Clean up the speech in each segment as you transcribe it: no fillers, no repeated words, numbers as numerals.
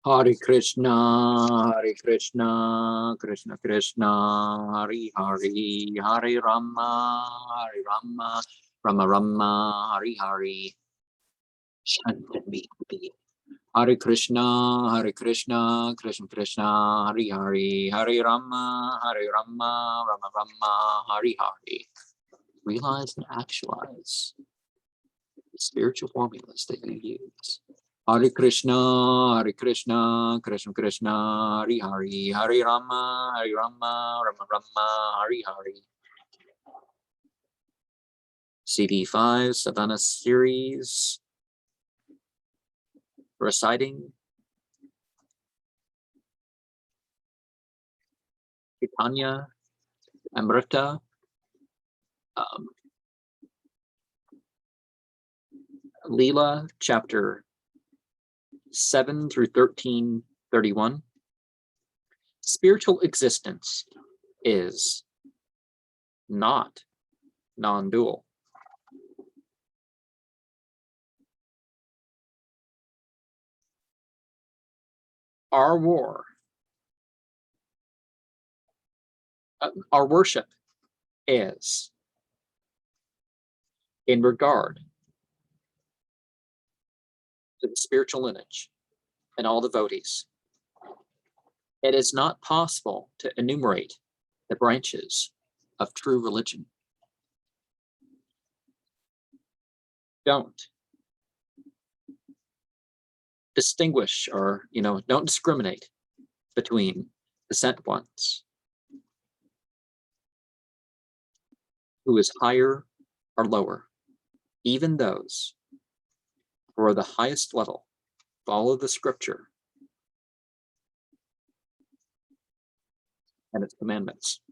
Hare Krishna, Krishna Krishna, Hare Hare, Hare Rama, Rama Rama, Hare Hare. Shanti. Hare Krishna, Krishna Krishna, Hare Hare, Hare Rama, Rama Rama, Hare Hare. Realize and actualize the spiritual formulas that you use. Hare Krishna, Krishna Krishna, Hare Hare, Hare Rama, Rama Rama, Hare Hare. CD5 Sadhana series, reciting Chaitanya Amrita, Leela, chapter 7 through 13:31. Spiritual existence is not non-dual. Our worship is in regard to the spiritual lineage and all devotees. It is not possible to enumerate the branches of true religion. Don't distinguish or, don't discriminate between the sent ones, who is higher or lower. Even those who are the highest level follow the scripture and its commandments.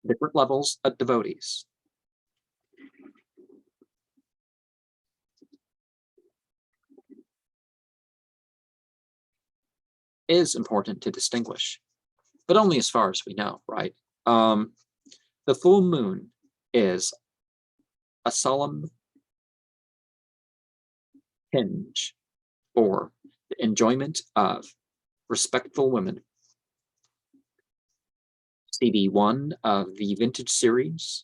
Different levels of devotees. Is important to distinguish, but only as far as we know, right? The full moon is a solemn hinge for the enjoyment of respectful women. CD1 of the vintage series.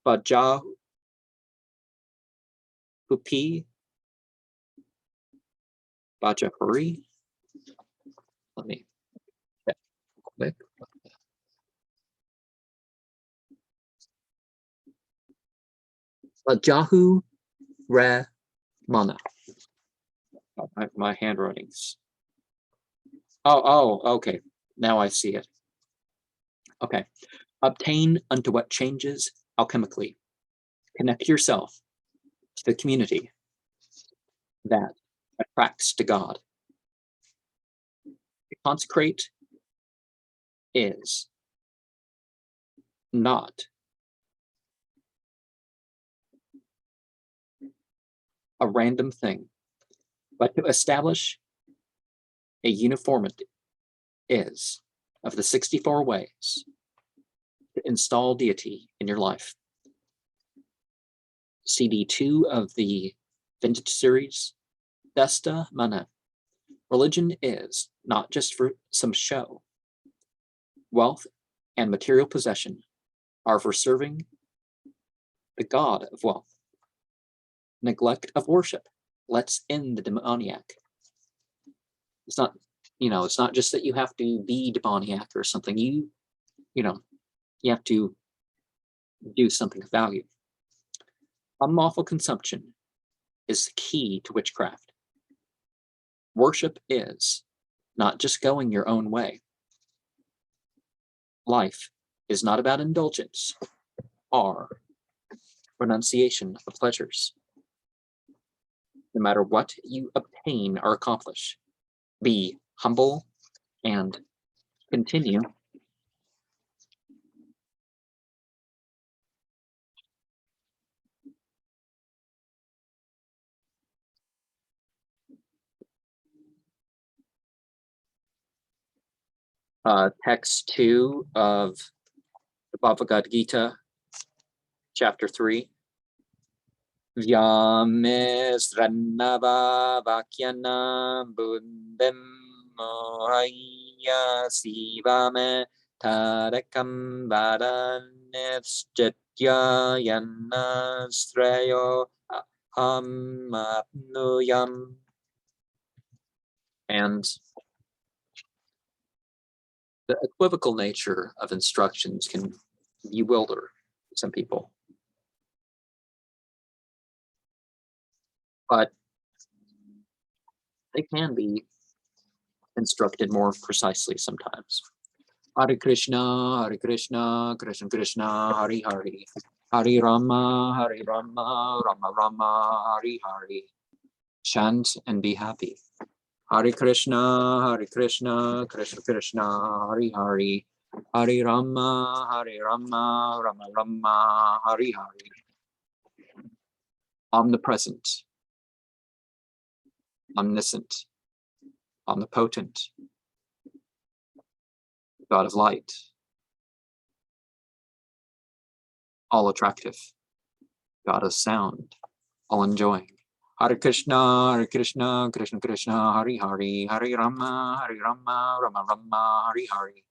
Bajahupi. Bajapuri. Let me check quick. Bajahu Re Mana. My handwritings. Oh, okay. Now I see it. Okay. Obtain unto what changes alchemically. Connect yourself to the community that attracts to God. Consecrate is not a random thing, but to establish a uniformity is of the 64 ways to install deity in your life. CD2 of the vintage series, Desta Mana. Religion is not just for some show. Wealth and material possession are for serving the god of wealth. Neglect of worship lets in the demoniac. It's not, it's not just that you have to be demoniac or something. You have to do something of value. Unlawful consumption is the key to witchcraft. Worship is not just going your own way. Life is not about indulgence or renunciation of pleasures. No matter what you obtain or accomplish, be humble and continue text 2 of the Bhagavad Gita, Chapter 3. Vyamesranava vakyana buddhim mohaya sivame tarakam vadanishchitya yanasrayo hamapnuyam. And the equivocal nature of instructions can bewilder some people. But they can be instructed more precisely sometimes. Hare Krishna, Krishna Krishna, Hare Hare, Hare Rama, Rama Rama, Hare Hare. Chant and be happy. Hare Krishna, Krishna Krishna, Hare Hare, Hare Rama, Rama Rama, Hare Hare. Omnipresent, omniscient, omnipotent, God of light, all attractive, God of sound, all enjoying. Hare Krishna, Krishna Krishna, Hare Hare, Hare Rama, Rama Rama, Hare Hare.